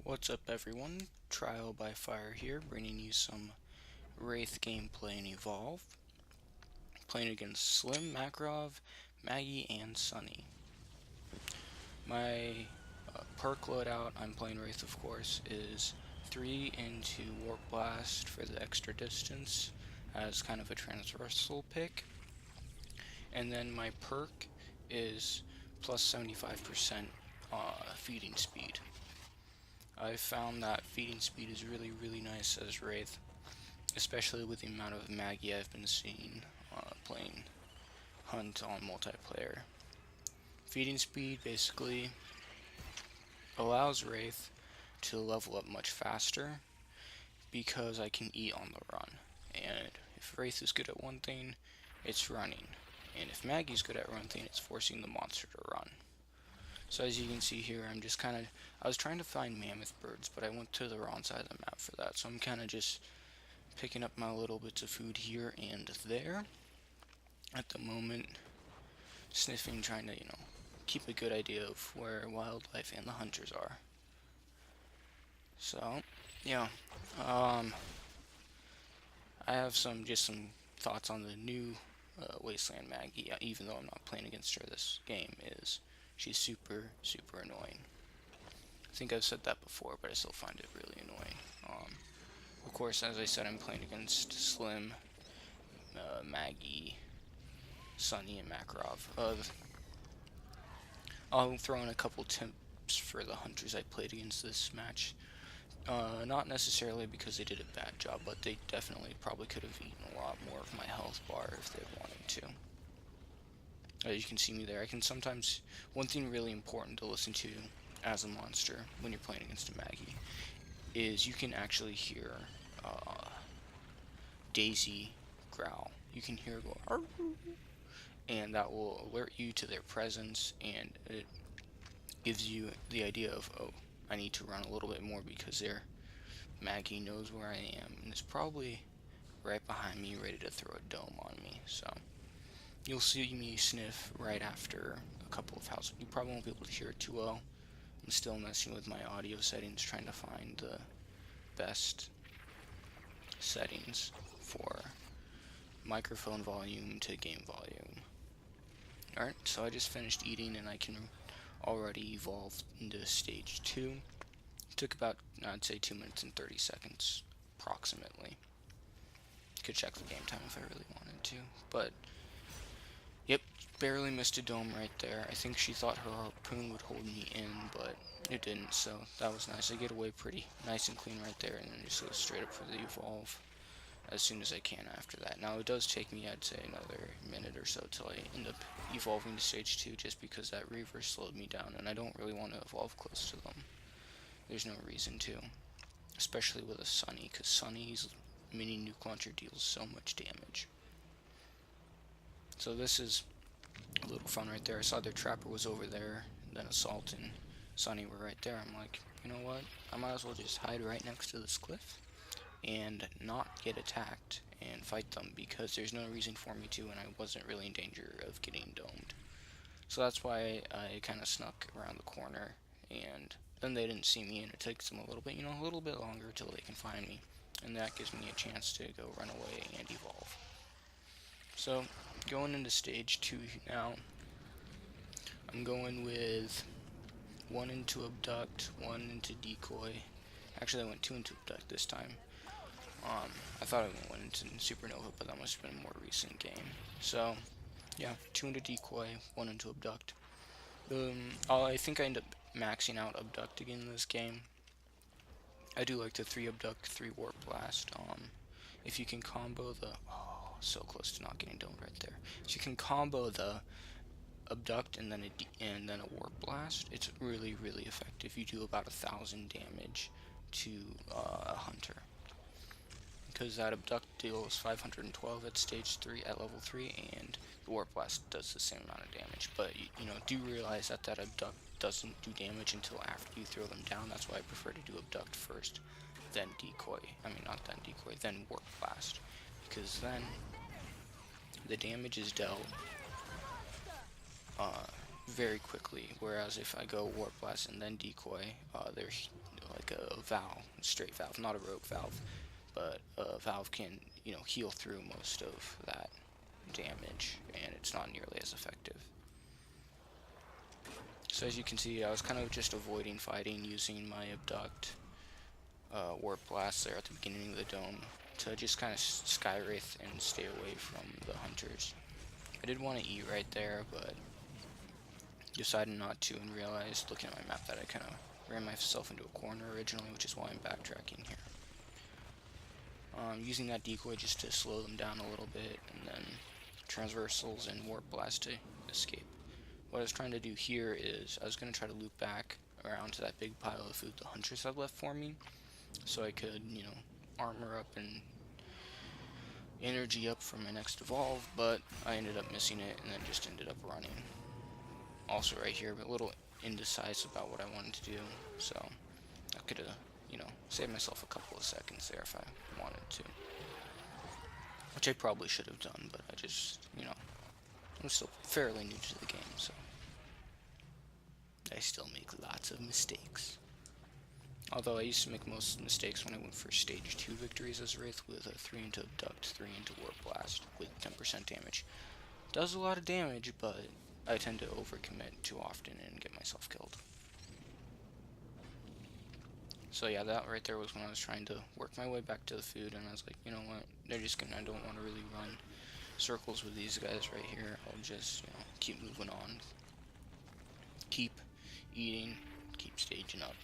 What's up everyone, Trial by Fire here, bringing you some Wraith gameplay and Evolve. Playing against Slim, Makarov, Maggie, and Sunny. My perk loadout, I'm playing Wraith of course, is 3 into Warp Blast for the extra distance as kind of a transversal pick. And then my perk is plus 75% feeding speed. I've found that feeding speed is really nice as Wraith, especially with the amount of Maggie I've been seeing playing Hunt on multiplayer. Feeding speed basically allows Wraith to level up much faster because I can eat on the run. And if Wraith is good at one thing, it's running. And if Maggie's good at one thing, it's forcing the monster to run. So as you can see here, I was trying to find mammoth birds, but I went to the wrong side of the map for that. So I'm kind of just picking up my little bits of food here and there at the moment, sniffing, trying to, keep a good idea of where wildlife and the hunters are. So, yeah, I have some thoughts on the new Wasteland Maggie, even though I'm not playing against her this game, is she's super annoying. I think I've said that before, but I still find it really annoying. Of course, as I said, I'm playing against Slim, Maggie, Sunny, and Makarov. I'll throw in a couple tips for the hunters I played against this match. Not necessarily because they did a bad job, but they definitely probably could have eaten a lot more of my health bar if they wanted to. As you can see me there, I can sometimes... One thing really important to listen to as a monster when you're playing against a Maggie is you can actually hear Daisy growl. You can hear her go, "Arr!" And that will alert you to their presence, and it gives you the idea of, oh, I need to run a little bit more because their Maggie knows where I am and is probably right behind me ready to throw a dome on me. So you'll see me sniff right after a couple of houses. You probably won't be able to hear it too well. I'm still messing with my audio settings, trying to find the best settings for microphone volume to game volume. Alright, so I just finished eating and I can already evolve into stage 2. It took about, I'd say, 2 minutes and 30 seconds, approximately. Could check the game time if I really wanted to, but yep, barely missed a dome right there. I think she thought her harpoon would hold me in, but it didn't, so that was nice. I get away pretty nice and clean right there, and then just go straight up for the evolve as soon as I can after that. Now it does take me, I'd say, another minute or so till I end up evolving to stage 2, just because that reaver slowed me down, and I don't really want to evolve close to them. There's no reason to, especially with a Sunny, because Sunny's mini nuke launcher deals so much damage. So this is a little fun right there. I saw their trapper was over there, then Assault and Sunny were right there. I'm like, you know what, I might as well just hide right next to this cliff and not get attacked and fight them, because there's no reason for me to, and I wasn't really in danger of getting domed. So that's why I kind of snuck around the corner, and then they didn't see me, and it takes them a little bit longer till they can find me, and that gives me a chance to go run away and evolve. So going into stage 2 now, I'm going with 1 into abduct, 1 into decoy. Actually, I went 2 into abduct this time. I thought I went into supernova, but that must have been a more recent game. So yeah, 2 into decoy, 1 into abduct. I think I end up maxing out abduct again in this game. I do like the 3 abduct, 3 warp blast. If you can combo the, oh, so close to not getting domed right there. So you can combo the abduct and then a warp blast. It's really effective. You do about 1,000 damage to a hunter, because that abduct deals 512 at stage 3 at level 3, and the warp blast does the same amount of damage. But do realize that abduct doesn't do damage until after you throw them down. That's why I prefer to do abduct first, then decoy. Not then decoy, then warp blast, because then the damage is dealt very quickly. Whereas if I go warp blast and then decoy, they're like a Valve, a straight Valve, not a rogue Valve, but a Valve can, you know, heal through most of that damage, and it's not nearly as effective. So as you can see, I was kind of just avoiding fighting using my Abduct Warp Blast there at the beginning of the dome to just kind of Sky Wraith and stay away from the hunters. I did want to eat right there, but decided not to, and realized, looking at my map, that I kind of ran myself into a corner originally, which is why I'm backtracking here. Using that decoy just to slow them down a little bit, and then transversals and Warp Blast to escape. What I was trying to do here is, I was going to try to loop back around to that big pile of food the hunters had left for me, so I could, you know, armor up and energy up for my next evolve, but I ended up missing it, and then just ended up running. Also right here, but a little indecisive about what I wanted to do, so I could have, you know, saved myself a couple of seconds there if I wanted to. Which I probably should have done, but I just, you know, I'm still fairly new to the game, so I still make lots of mistakes. Although I used to make most mistakes when I went for stage 2 victories as Wraith with a 3 into Abduct, 3 into Warp Blast with 10% damage. Does a lot of damage, but I tend to overcommit too often and get myself killed. So yeah, that right there was when I was trying to work my way back to the food, and I was like, you know what, they're just gonna, I don't want to really run circles with these guys right here. I'll just, you know, keep moving on, keep eating, keep staging up.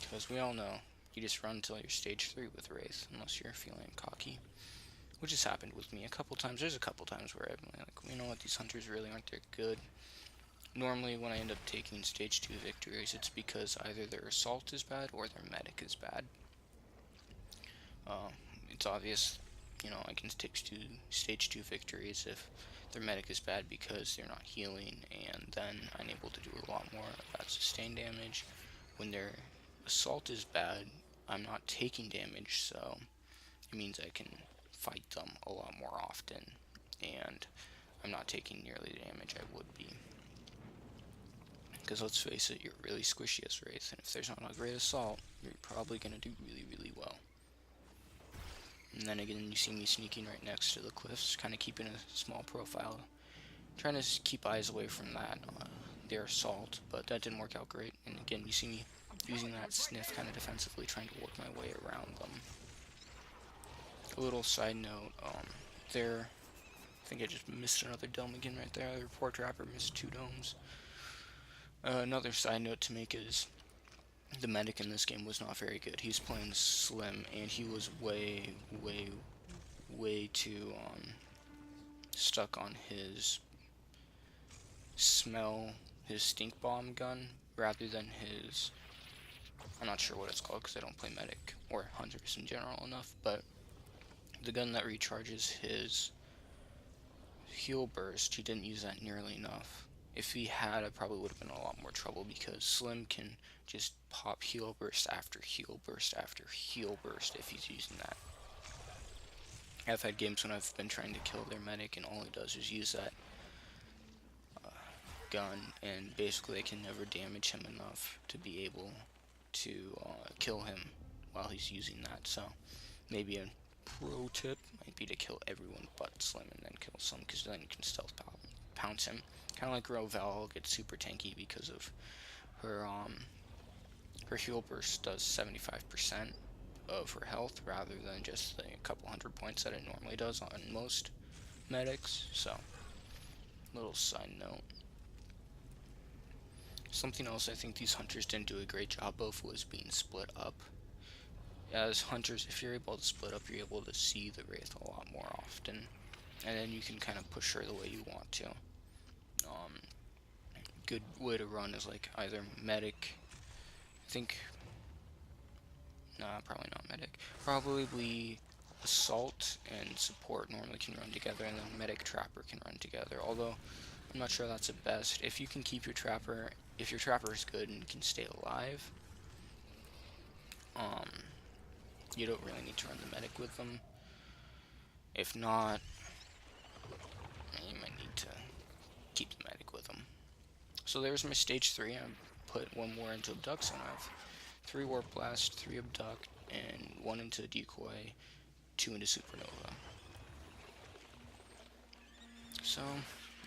Because we all know, you just run until you're stage 3 with Wraith, unless you're feeling cocky. Which has happened with me a couple times. There's a couple times where I'm like, you know what, these hunters really aren't that good. Normally when I end up taking stage 2 victories, it's because either their assault is bad or their medic is bad. It's obvious, you know, I can take stage 2 victories if their medic is bad because they're not healing, and then I'm able to do a lot more of that sustained damage. When their assault is bad, I'm not taking damage, so it means I can fight them a lot more often, and I'm not taking nearly the damage I would be. Because let's face it, you're really squishy as Wraith, and if there's not a great assault, you're probably going to do really, really well. And then again, you see me sneaking right next to the cliffs, kind of keeping a small profile, trying to keep eyes away from that, their assault, but that didn't work out great. And again, you see me using that sniff kind of defensively, trying to work my way around them. A little side note, there, I think I just missed another dome again right there. The poor trapper missed 2 domes. Another side note to make is, the medic in this game was not very good. He's playing Slim, and he was way too stuck on his his stink bomb gun, rather than his, I'm not sure what it's called because I don't play medic or hunters in general enough, but the gun that recharges his heal burst, he didn't use that nearly enough. If he had, I probably would have been in a lot more trouble, because Slim can just pop heal burst after heal burst after heal burst if he's using that. I've had games when I've been trying to kill their medic and all he does is use that gun, and basically I can never damage him enough to be able to kill him while he's using that. So maybe a pro tip might be to kill everyone but Slim and then kill Slim, because then you can stealth pounce him. Kind of like Roval gets super tanky because of her heal burst does 75% of her health rather than just the couple hundred points that it normally does on most medics. So, little side note. Something else I think these hunters didn't do a great job of was being split up. As hunters, if you're able to split up, you're able to see the Wraith a lot more often, and then you can kind of push her the way you want to. Good way to run is like either medic, I think, nah, probably not medic, probably assault and support normally can run together, and then medic trapper can run together, although I'm not sure that's the best. If you can keep your trapper, if your trapper is good and can stay alive, you don't really need to run the medic with them. If not, you might need to keep the medic with them. So there's my stage 3. I put one more into Abduct, and I've 3 Warp Blast, 3 Abduct, and 1 into Decoy, 2 into Supernova. So,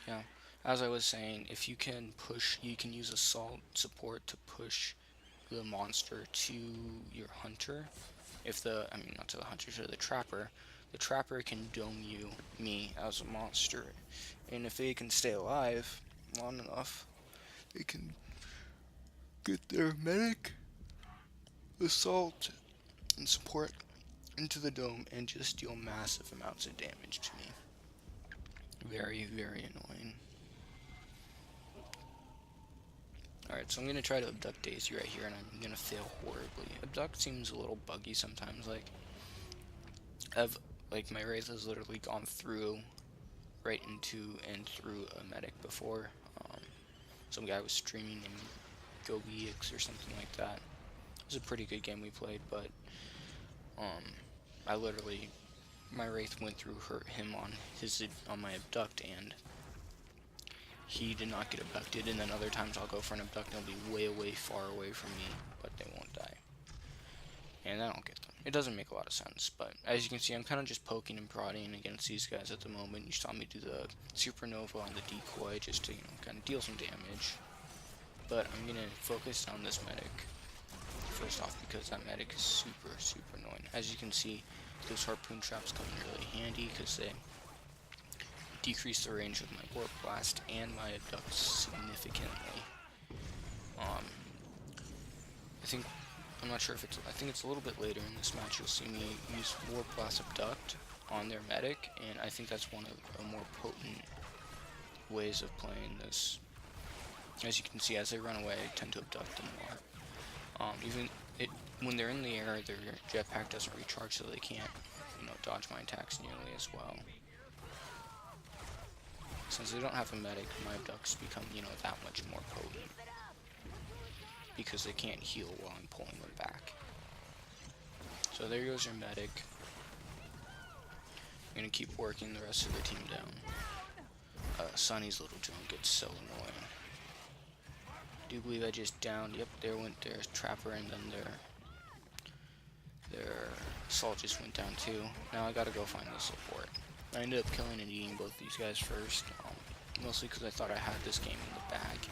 yeah, as I was saying, if you can push, you can use Assault support to push the monster to your Hunter. Not to the Hunter, to the Trapper can dome me as a monster. And if they can stay alive long enough, they can get their Medic, Assault, and Support into the dome and just deal massive amounts of damage to me. Very, very annoying. Alright, so I'm going to try to abduct Daisy right here, and I'm going to fail horribly. Abduct seems a little buggy sometimes, my Wraith has literally gone through, right into and through a medic before. Some guy was streaming in GoBX or something like that. It was a pretty good game we played, but, my Wraith went through him on my abduct, and he did not get abducted, and then other times I'll go for an abduct and he'll be way far away from me, but they won't die. And I don't get them. It doesn't make a lot of sense, but as you can see, I'm kind of just poking and prodding against these guys at the moment. You saw me do the Supernova on the Decoy just to, kind of deal some damage. But I'm going to focus on this medic first off, because that medic is super annoying. As you can see, those harpoon traps come in really handy because they decrease the range of my Warp Blast and my Abduct significantly. I'm not sure if I think it's a little bit later in this match you'll see me use Warp Blast Abduct on their medic, and I think that's one of the more potent ways of playing this. As you can see, as they run away, I tend to abduct them more. When they're in the air, their jetpack doesn't recharge, so they can't, dodge my attacks nearly as well. Since they don't have a medic, my abducts become, that much more potent, because they can't heal while I'm pulling them back. So there goes your medic. I'm going to keep working the rest of the team down. Sunny's little drone gets so annoying. I do believe I just downed, yep, there went their Trapper, and then their Assault just went down too. Now I gotta go find the support. I ended up killing and eating both these guys first, mostly because I thought I had this game in the bag,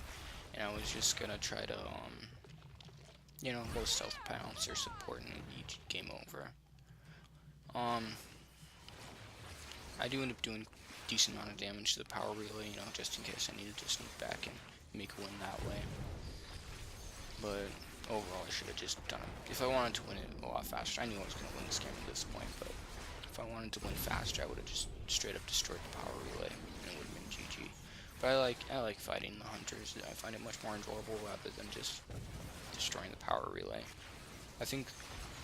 and I was just gonna try to, go stealth pounce or support and each game over. I do end up doing a decent amount of damage to the power relay, just in case I needed to sneak back and make a win that way. But overall, I should have just done it. If I wanted to win it a lot faster, I knew I was going to win this game at this point, but if I wanted to win faster, I would have just straight up destroyed the power relay, and it would have been GG. But I like fighting the Hunters. I find it much more enjoyable rather than just destroying the power relay. I think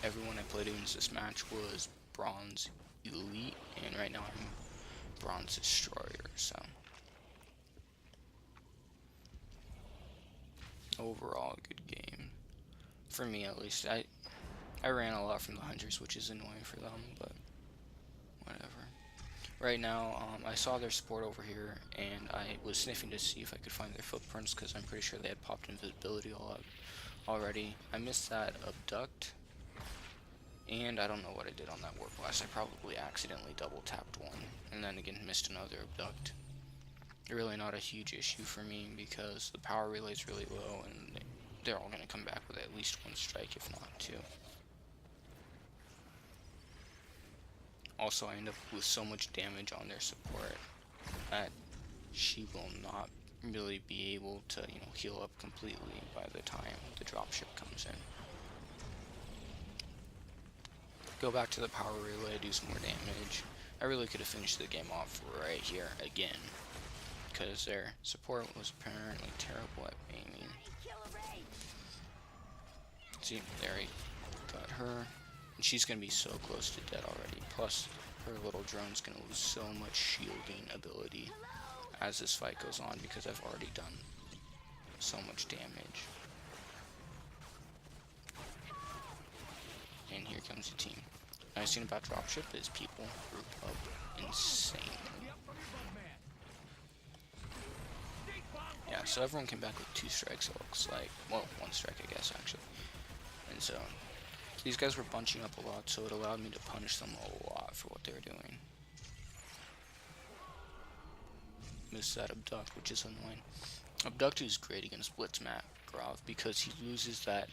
everyone I played against this match was Bronze Elite, and right now I'm Bronze Destroyer, so overall a good game. For me at least. I ran a lot from the Hunters, which is annoying for them, but whatever. Right now, I saw their support over here, and I was sniffing to see if I could find their footprints, because I'm pretty sure they had popped invisibility already. I missed that abduct, and I don't know what I did on that Warp Blast. I probably accidentally double tapped one, and then again missed another abduct. Really not a huge issue for me, because the power relay is really low, and they're all going to come back with at least one strike, if not two. Also, I end up with so much damage on their support that she will not really be able to, heal up completely by the time the dropship comes in. Go back to the power relay, do some more damage. I really could have finished the game off right here again, because their support was apparently terrible at aiming. See, there he got her. And she's going to be so close to dead already. Plus, her little drone's going to lose so much shielding ability as this fight goes on, because I've already done so much damage. And here comes the team. Nice thing about dropship is people group up insanely. Yeah, so everyone came back with 2 strikes, it looks like. Well, 1 strike, I guess, actually. end zone. These guys were bunching up a lot, so it allowed me to punish them a lot for what they were doing. Missed that abduct, which is annoying. Abduct is great against Blitz Grov because he loses that,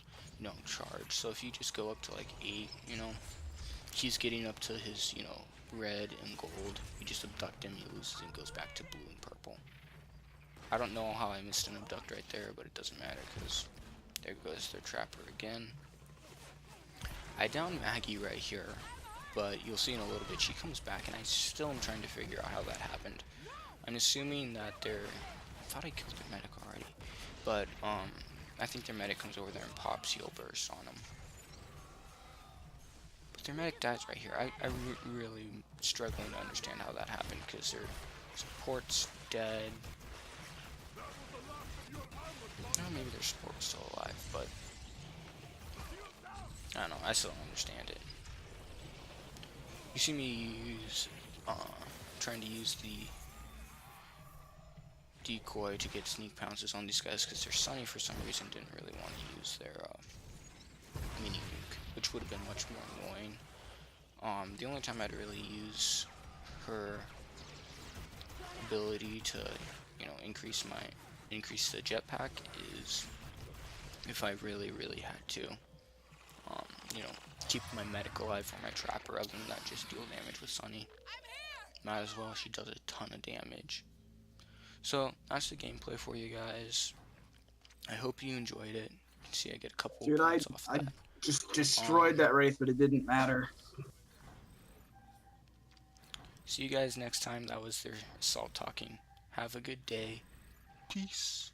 charge. So if you just go up to like 8, he's getting up to his, red and gold. You just abduct him, he loses and goes back to blue and purple. I don't know how I missed an abduct right there, but it doesn't matter because there goes their trapper again. I down Maggie right here, but you'll see in a little bit she comes back, and I still am trying to figure out how that happened. I'm assuming that I thought I killed their medic already, but I think their medic comes over there and pops heal burst on them. But their medic dies right here. I'm really struggling to understand how that happened because their support's dead. Oh, maybe their support's still alive, but I don't know. I still don't understand it. You see me trying to use the decoy to get sneak pounces on these guys because their Sunny for some reason didn't really want to use their mini nuke, which would have been much more annoying. The only time I'd really use her ability to increase the jetpack is if I really had to keep my medic alive for my trapper, other than that just dual damage with Sunny. Might as well, she does a ton of damage. So that's the gameplay for you guys. I hope you enjoyed it. You can see I get a couple points off that. I just destroyed that Wraith, but it didn't matter. See you guys next time. That was their assault talking. Have a good day. Peace.